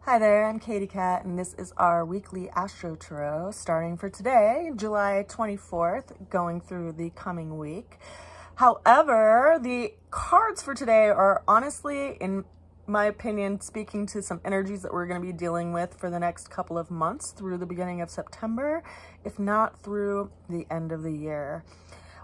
Hi there, I'm Katie Cat, and this is our weekly AstroTarot starting for today, July 24th, going through the coming week. However, the cards for today are honestly, in my opinion, speaking to some energies that we're going to be dealing with for the next couple of months through the beginning of September, if not through the end of the year.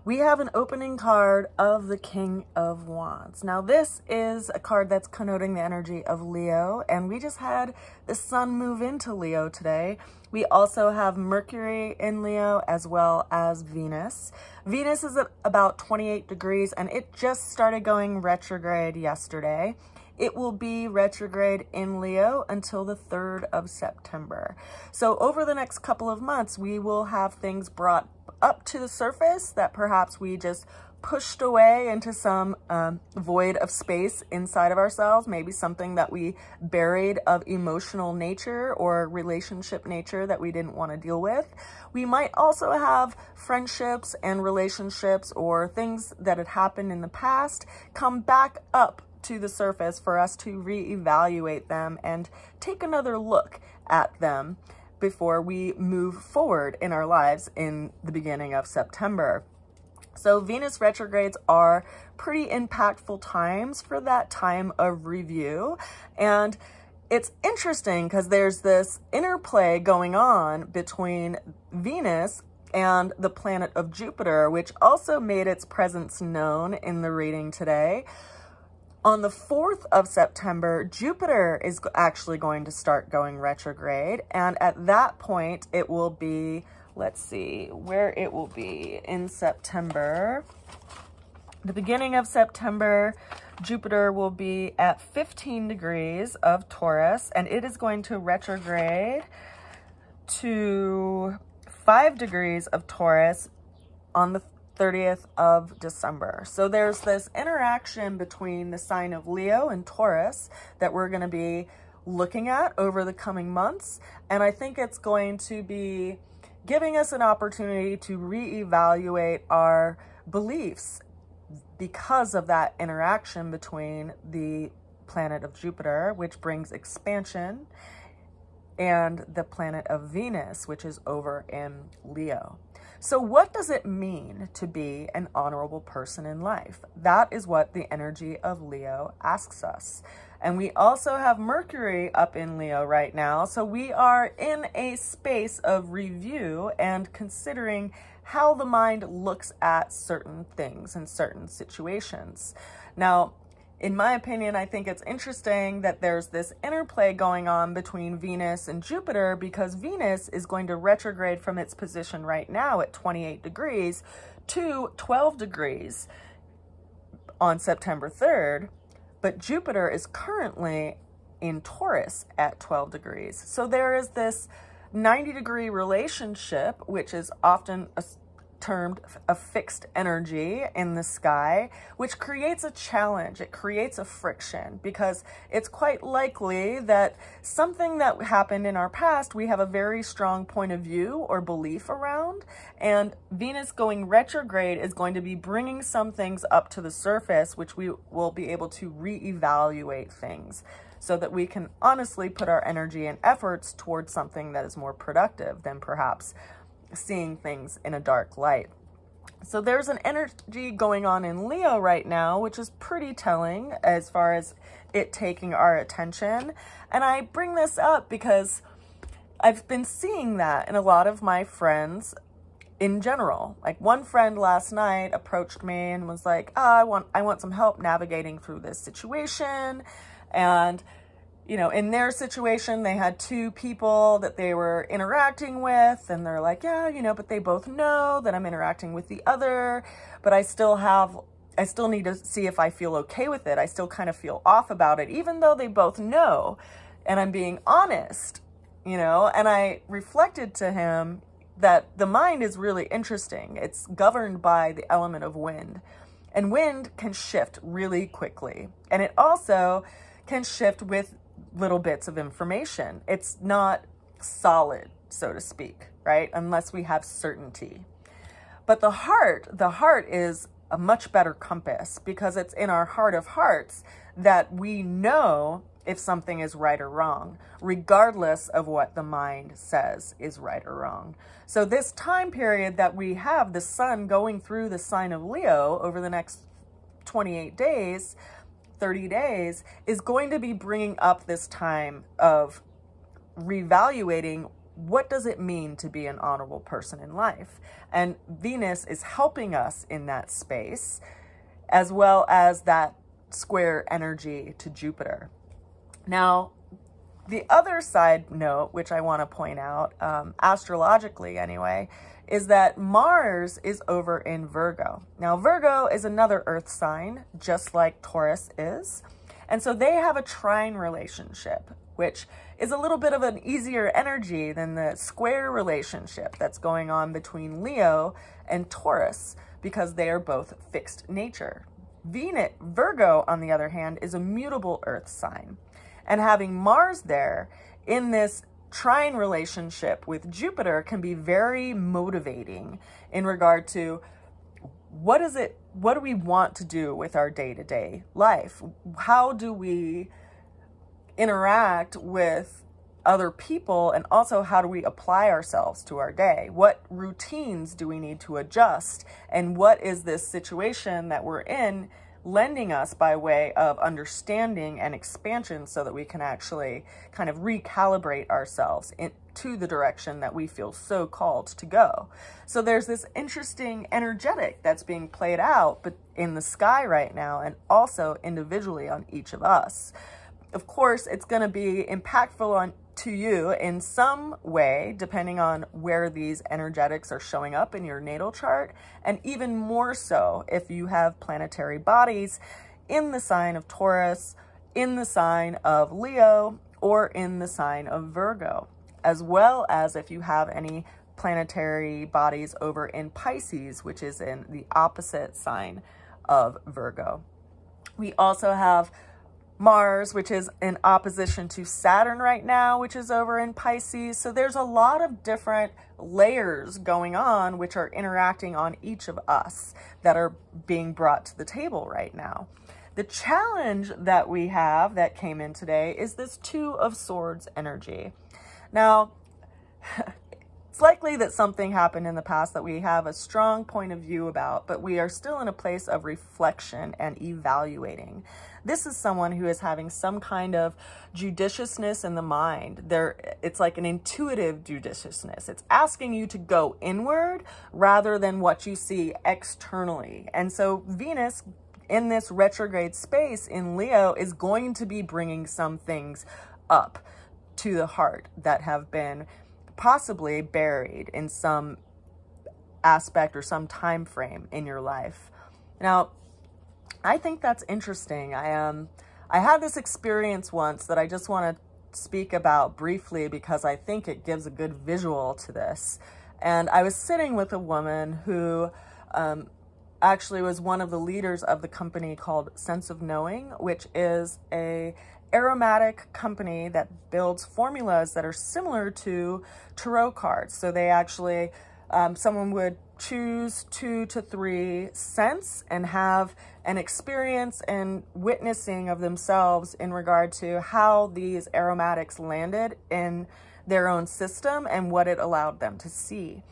We have an opening card of the King of Wands. Now, this is a card that's connoting the energy of Leo, and we just had the sun move into Leo today. We also have Mercury in Leo as well as Venus. Venus is at about 28 degrees, and it just started going retrograde yesterday. It will be retrograde in Leo until the 3rd of September. So over the next couple of months, we will have things brought up to the surface that perhaps we just pushed away into some void of space inside of ourselves, maybe something that we buried of emotional nature or relationship nature that we didn't want to deal with. We might also have friendships and relationships or things that had happened in the past come back up to the surface for us to reevaluate them and take another look at them before we move forward in our lives in the beginning of September. So Venus retrogrades are pretty impactful times for that time of review. And it's interesting because there's this interplay going on between Venus and the planet of Jupiter, which also made its presence known in the reading today. On the 4th of September, Jupiter is actually going to start going retrograde. And at that point, it will be, let's see, where it will be in September. The beginning of September, Jupiter will be at 15 degrees of Taurus, and it is going to retrograde to 5 degrees of Taurus on the 30th of December. So there's this interaction between the sign of Leo and Taurus that we're going to be looking at over the coming months. And I think it's going to be giving us an opportunity to reevaluate our beliefs because of that interaction between the planet of Jupiter, which brings expansion, and the planet of Venus, which is over in Leo. So what does it mean to be an honorable person in life? That is what the energy of Leo asks us. And we also have Mercury up in Leo right now. So we are in a space of review and considering how the mind looks at certain things and certain situations. Now, in my opinion, I think it's interesting that there's this interplay going on between Venus and Jupiter because Venus is going to retrograde from its position right now at 28 degrees to 12 degrees on September 3rd, but Jupiter is currently in Taurus at 12 degrees. So there is this 90-degree relationship, which is often termed a fixed energy in the sky, which creates a challenge. It creates a friction because it's quite likely that something that happened in our past, we have a very strong point of view or belief around, and Venus going retrograde is going to be bringing some things up to the surface, which we will be able to reevaluate things so that we can honestly put our energy and efforts towards something that is more productive than perhaps seeing things in a dark light. So there's an energy going on in Leo right now, which is pretty telling as far as it taking our attention. And I bring this up because I've been seeing that in a lot of my friends in general. Like one friend last night approached me and was like, oh, I want some help navigating through this situation. And you know, in their situation, they had two people that they were interacting with, and they're like, yeah, you know, but they both know that I'm interacting with the other, but I still need to see if I feel okay with it. I still kind of feel off about it, even though they both know, and I'm being honest, you know, and I reflected to him that the mind is really interesting. It's governed by the element of wind, and wind can shift really quickly, and it also can shift with little bits of information. It's not solid, so to speak, right? Unless we have certainty. But the heart is a much better compass because it's in our heart of hearts that we know if something is right or wrong, regardless of what the mind says is right or wrong. So this time period that we have the sun going through the sign of Leo over the next 28 days, 30 days, is going to be bringing up this time of reevaluating what does it mean to be an honorable person in life. And Venus is helping us in that space, as well as that square energy to Jupiter. Now, the other side note, which I want to point out, astrologically anyway, is that Mars is over in Virgo. Now, Virgo is another earth sign, just like Taurus is. And so they have a trine relationship, which is a little bit of an easier energy than the square relationship that's going on between Leo and Taurus, because they are both fixed nature. Virgo, on the other hand, is a mutable earth sign. And having Mars there in this trine relationship with Jupiter can be very motivating in regard to what do we want to do with our day-to-day life? How do we interact with other people, and also how do we apply ourselves to our day? What routines do we need to adjust? And what is this situation that we're in lending us by way of understanding and expansion, so that we can actually kind of recalibrate ourselves to the direction that we feel so called to go. So there's this interesting energetic that's being played out but in the sky right now, and also individually on each of us. Of course, it's going to be impactful to you in some way, depending on where these energetics are showing up in your natal chart, and even more so if you have planetary bodies in the sign of Taurus, in the sign of Leo, or in the sign of Virgo, as well as if you have any planetary bodies over in Pisces, which is in the opposite sign of Virgo. We also have Mars, which is in opposition to Saturn right now, which is over in Pisces. So there's a lot of different layers going on, which are interacting on each of us, that are being brought to the table right now. The challenge that we have that came in today is this Two of Swords energy. Now, it's likely that something happened in the past that we have a strong point of view about, but we are still in a place of reflection and evaluating. This is someone who is having some kind of judiciousness in the mind. It's like an intuitive judiciousness. It's asking you to go inward rather than what you see externally. And so Venus in this retrograde space in Leo is going to be bringing some things up to the heart that have been possibly buried in some aspect or some time frame in your life. Now, I think that's interesting. I had this experience once that I just want to speak about briefly because I think it gives a good visual to this. And I was sitting with a woman who actually was one of the leaders of the company called Sense of Knowing, which is a aromatic company that builds formulas that are similar to tarot cards. So they actually, someone would choose 2 to 3 scents and have an experience and witnessing of themselves in regard to how these aromatics landed in their own system and what it allowed them to see.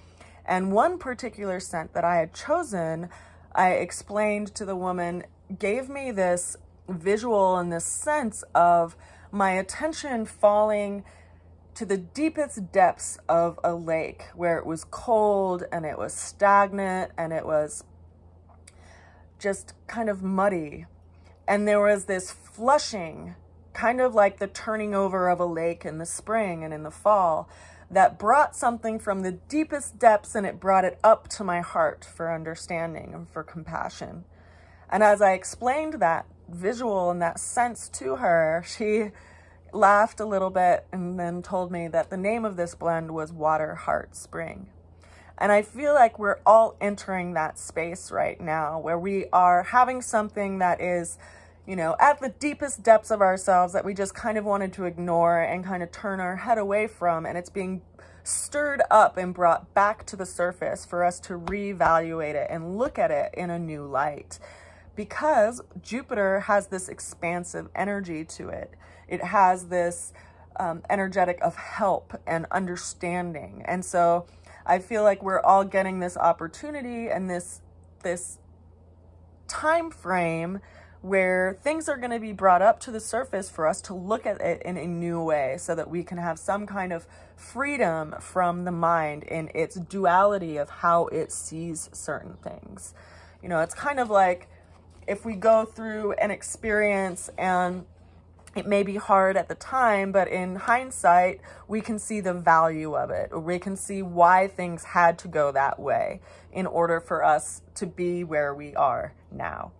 And one particular scent that I had chosen, I explained to the woman, gave me this visual and this sense of my attention falling to the deepest depths of a lake where it was cold and it was stagnant and it was just kind of muddy. And there was this flushing, kind of like the turning over of a lake in the spring and in the fall, that brought something from the deepest depths, and it brought it up to my heart for understanding and for compassion. And as I explained that visual and that sense to her, she laughed a little bit and then told me that the name of this blend was Water Heart Spring. And I feel like we're all entering that space right now where we are having something that is, you know, at the deepest depths of ourselves that we just kind of wanted to ignore and kind of turn our head away from, and it's being stirred up and brought back to the surface for us to reevaluate it and look at it in a new light. Because Jupiter has this expansive energy to it. it has this energetic of help and understanding. And so I feel like we're all getting this opportunity and this time frame where things are going to be brought up to the surface for us to look at it in a new way, so that we can have some kind of freedom from the mind in its duality of how it sees certain things. You know, it's kind of like if we go through an experience and it may be hard at the time, but in hindsight, we can see the value of it, or we can see why things had to go that way in order for us to be where we are now.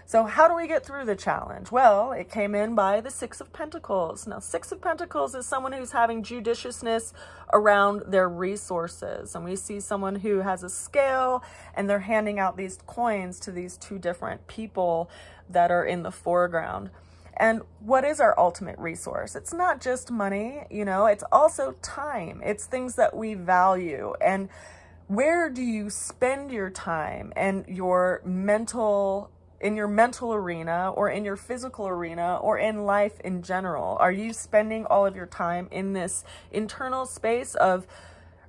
So how do we get through the challenge? Well, it came in by the Six of Pentacles. Now, Six of Pentacles is someone who's having judiciousness around their resources. And we see someone who has a scale and they're handing out these coins to these two different people that are in the foreground. And what is our ultimate resource? It's not just money, you know, it's also time. It's things that we value. And where do you spend your time and your mental, in your mental arena or in your physical arena or in life in general? Are you spending all of your time in this internal space of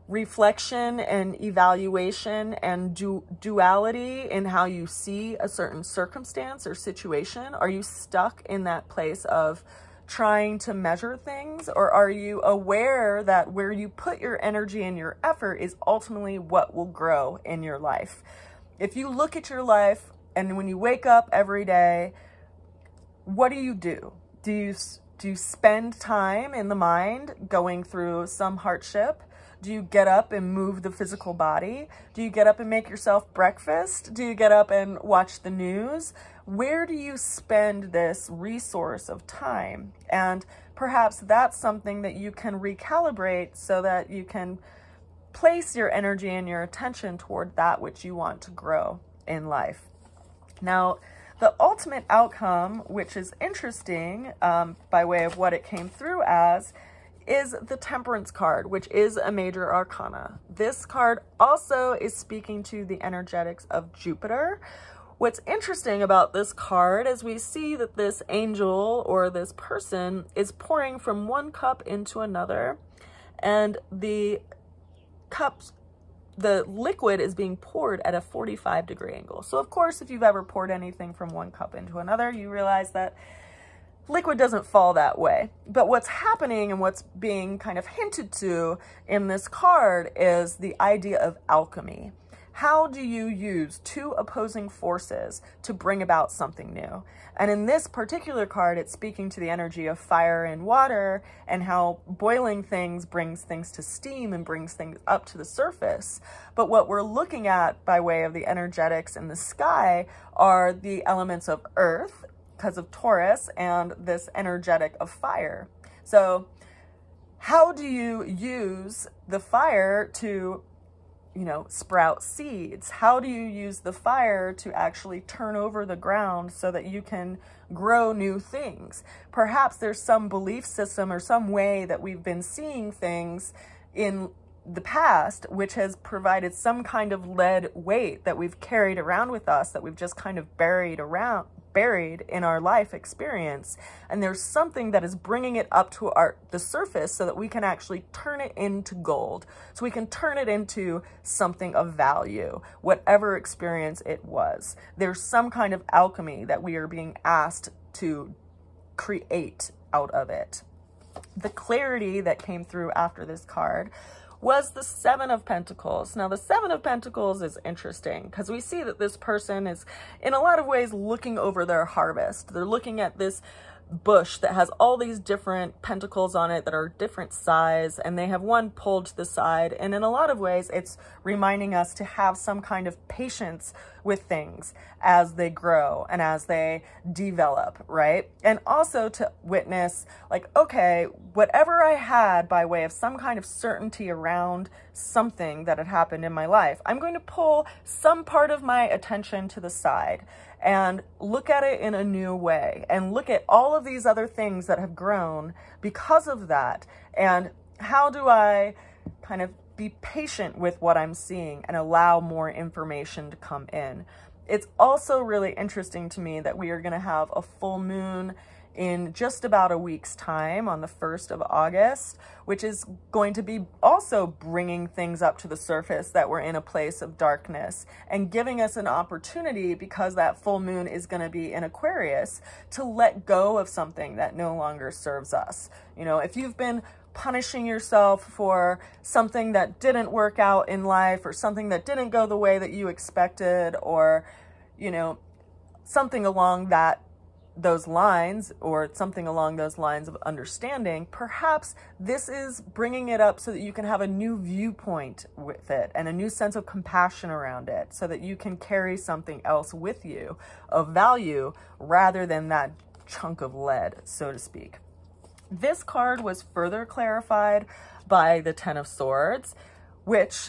reflection and evaluation and duality in how you see a certain circumstance or situation? Are you stuck in that place of trying to measure things? Or are you aware that where you put your energy and your effort is ultimately what will grow in your life? If you look at your life and when you wake up every day, what do? Do you spend time in the mind going through some hardship? Do you get up and move the physical body? Do you get up and make yourself breakfast? Do you get up and watch the news? Where do you spend this resource of time? And perhaps that's something that you can recalibrate so that you can place your energy and your attention toward that which you want to grow in life. Now, the ultimate outcome, which is interesting by way of what it came through as, is the Temperance card, which is a major arcana. This card also is speaking to the energetics of Jupiter. What's interesting about this card is we see that this angel or this person is pouring from one cup into another, and the liquid is being poured at a 45-degree angle. So of course, if you've ever poured anything from one cup into another, you realize that liquid doesn't fall that way. But what's happening and what's being kind of hinted to in this card is the idea of alchemy. How do you use two opposing forces to bring about something new? And in this particular card, it's speaking to the energy of fire and water and how boiling things brings things to steam and brings things up to the surface. But what we're looking at by way of the energetics in the sky are the elements of earth, because of Taurus, and this energetic of fire. So how do you use the fire to, you know, sprout seeds? How do you use the fire to actually turn over the ground so that you can grow new things? Perhaps there's some belief system or some way that we've been seeing things in the past, which has provided some kind of lead weight that we've carried around with us, that we've just kind of buried in our life experience. And there's something that is bringing it up to the surface so that we can actually turn it into gold. So we can turn it into something of value, whatever experience it was. There's some kind of alchemy that we are being asked to create out of it. The clarity that came through after this card was the Seven of Pentacles. Now, the Seven of Pentacles is interesting because we see that this person is, in a lot of ways, looking over their harvest. They're looking at this bush that has all these different pentacles on it that are different size, and they have one pulled to the side. And in a lot of ways, it's reminding us to have some kind of patience with things as they grow and as they develop, right? And also to witness, like, okay, whatever I had by way of some kind of certainty around something that had happened in my life, I'm going to pull some part of my attention to the side and look at it in a new way and look at all of these other things that have grown because of that. And how do I kind of be patient with what I'm seeing and allow more information to come in? It's also really interesting to me that we are going to have a full moon in just about a week's time on the 1st of August, which is going to be also bringing things up to the surface that were in a place of darkness and giving us an opportunity, because that full moon is going to be in Aquarius, to let go of something that no longer serves us. You know, if you've been punishing yourself for something that didn't work out in life, or something that didn't go the way that you expected, or, you know, something along those lines, or something along those lines of understanding, perhaps this is bringing it up so that you can have a new viewpoint with it and a new sense of compassion around it, so that you can carry something else with you of value rather than that chunk of lead, so to speak. This card was further clarified by the Ten of Swords, which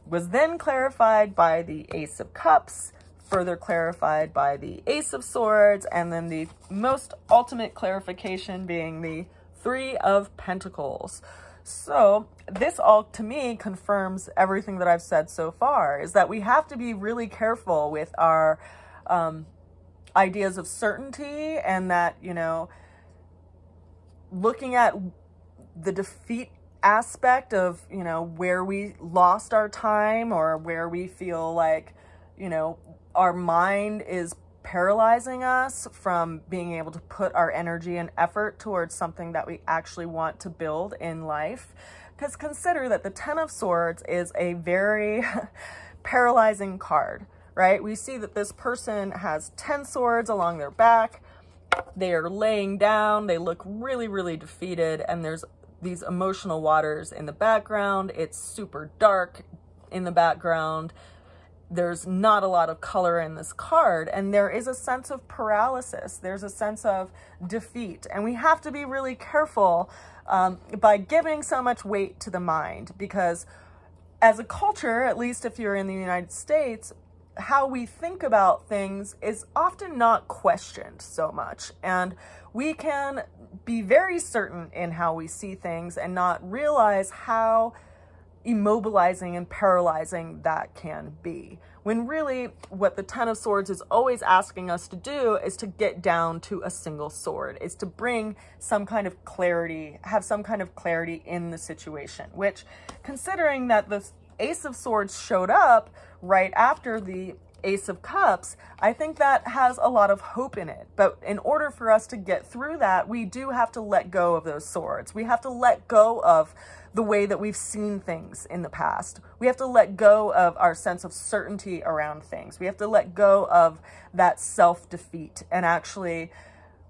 was then clarified by the Ace of Cups, further clarified by the Ace of Swords, and then the most ultimate clarification being the Three of Pentacles. So this all, to me, confirms everything that I've said so far, is that we have to be really careful with our ideas of certainty, and that, you know, looking at the defeat aspect of, you know, where we lost our time, or where we feel like, you know, our mind is paralyzing us from being able to put our energy and effort towards something that we actually want to build in life. Because consider that the Ten of Swords is a very paralyzing card, right? We see that this person has 10 swords along their back. They are laying down. They look really, really defeated. And there's these emotional waters in the background. It's super dark in the background. There's not a lot of color in this card, and there is a sense of paralysis. There's a sense of defeat, and we have to be really careful by giving so much weight to the mind, because as a culture, at least if you're in the United States, how we think about things is often not questioned so much, and we can be very certain in how we see things and not realize how immobilizing and paralyzing that can be. When really what the Ten of Swords is always asking us to do is to get down to a single sword, is to bring some kind of clarity, have some kind of clarity in the situation, which, considering that the Ace of Swords showed up right after the Ace of Cups, I think that has a lot of hope in it. But in order for us to get through that, we do have to let go of those swords. We have to let go of the way that we've seen things in the past. We have to let go of our sense of certainty around things. We have to let go of that self-defeat and actually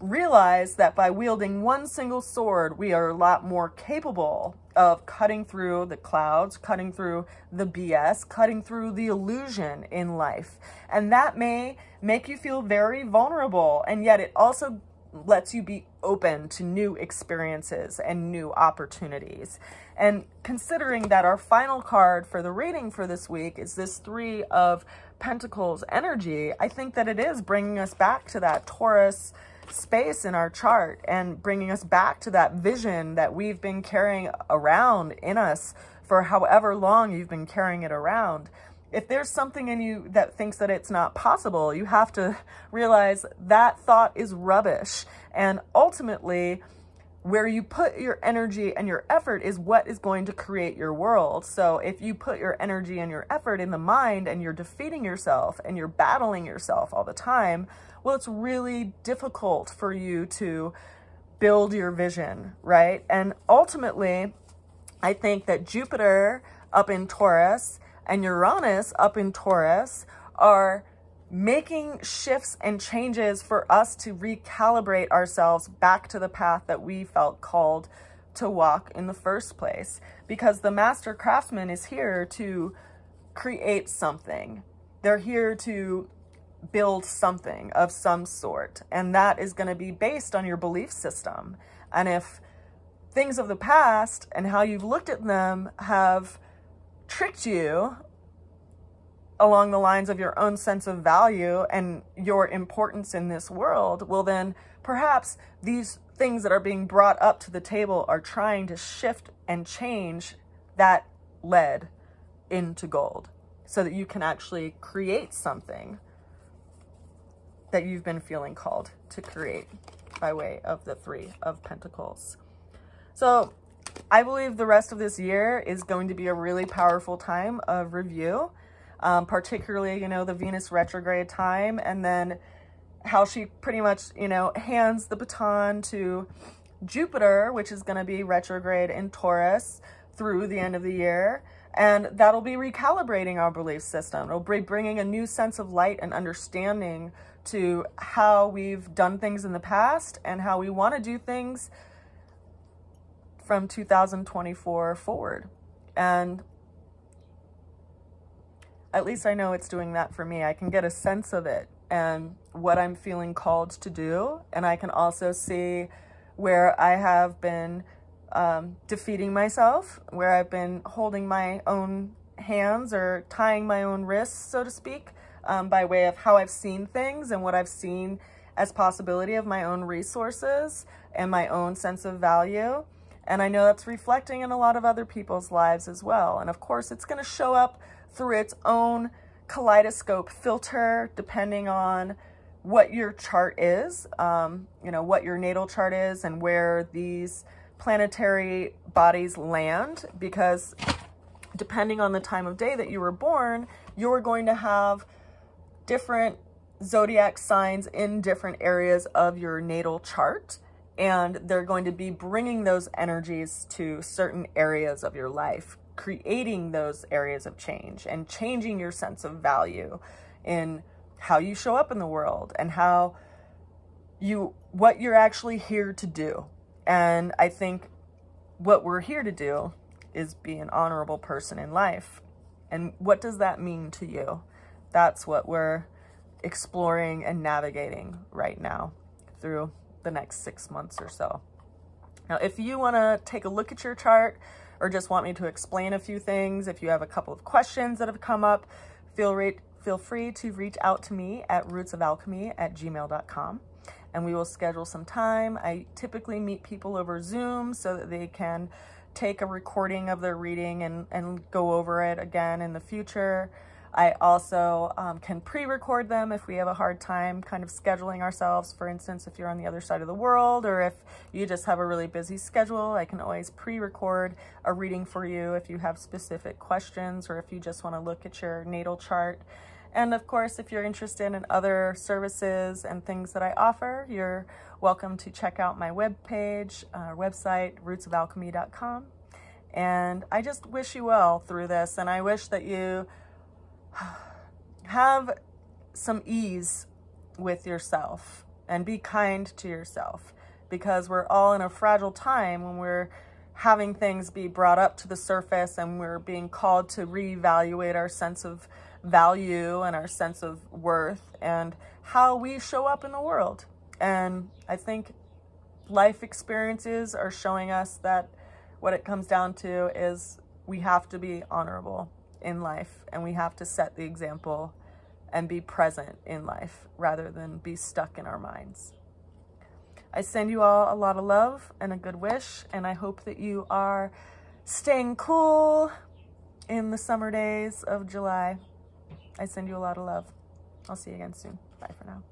realize that by wielding one single sword, we are a lot more capable of cutting through the clouds, cutting through the BS, cutting through the illusion in life. And that may make you feel very vulnerable, and yet it also lets you be open to new experiences and new opportunities. And considering that our final card for the reading for this week is this Three of Pentacles energy, I think that it is bringing us back to that Taurus space in our chart and bringing us back to that vision that we've been carrying around in us for however long you've been carrying it around. If there's something in you that thinks that it's not possible, you have to realize that thought is rubbish. And ultimately, where you put your energy and your effort is what is going to create your world. So if you put your energy and your effort in the mind and you're defeating yourself and you're battling yourself all the time, well, it's really difficult for you to build your vision, right? And ultimately, I think that Jupiter up in Taurus and Uranus up in Taurus are making shifts and changes for us to recalibrate ourselves back to the path that we felt called to walk in the first place. Because the master craftsman is here to create something. They're here to build something of some sort. And that is going to be based on your belief system. And if things of the past and how you've looked at them have tricked you along the lines of your own sense of value and your importance in this world, well then perhaps these things that are being brought up to the table are trying to shift and change that lead into gold so that you can actually create something that you've been feeling called to create. by way of the Three of Pentacles. So I believe the rest of this year is going to be a really powerful time of review, particularly, you know, the Venus retrograde time, and then how she pretty much, you know, hands the baton to Jupiter, which is going to be retrograde in Taurus through the end of the year. And that'll be recalibrating our belief system. It'll be bringing a new sense of light and understanding to how we've done things in the past and how we want to do things from 2024 forward. And at least I know it's doing that for me. I can get a sense of it and what I'm feeling called to do. And I can also see where I have been defeating myself, where I've been holding my own hands or tying my own wrists, so to speak, by way of how I've seen things and what I've seen as possibility of my own resources and my own sense of value. And I know that's reflecting in a lot of other people's lives as well. And of course, it's going to show up through its own kaleidoscope filter, depending on what your chart is, you know, what your natal chart is and where these planetary bodies land, because depending on the time of day that you were born, you're going to have different zodiac signs in different areas of your natal chart, and they're going to be bringing those energies to certain areas of your life, creating those areas of change and changing your sense of value in how you show up in the world and what you're actually here to do. And I think what we're here to do is be an honorable person in life. And what does that mean to you? That's what we're exploring and navigating right now through the next 6 months or so. Now, if you want to take a look at your chart or just want me to explain a few things, if you have a couple of questions that have come up, feel free to reach out to me at rootsofalchemy@gmail.com. And we will schedule some time. I typically meet people over Zoom so that they can take a recording of their reading and go over it again in the future. I also can pre-record them if we have a hard time kind of scheduling ourselves. For instance, if you're on the other side of the world or if you just have a really busy schedule, I can always pre-record a reading for you if you have specific questions or if you just want to look at your natal chart. And of course, if you're interested in other services and things that I offer, you're welcome to check out my webpage, website, rootsofalchemy.com. And I just wish you well through this. And I wish that you have some ease with yourself and be kind to yourself, because we're all in a fragile time when we're having things be brought up to the surface and we're being called to reevaluate our sense of value and our sense of worth and how we show up in the world. And I think life experiences are showing us that what it comes down to is we have to be honorable in life and we have to set the example and be present in life rather than be stuck in our minds. I send you all a lot of love and a good wish, and I hope that you are staying cool in the summer days of July. I send you a lot of love. I'll see you again soon. Bye for now.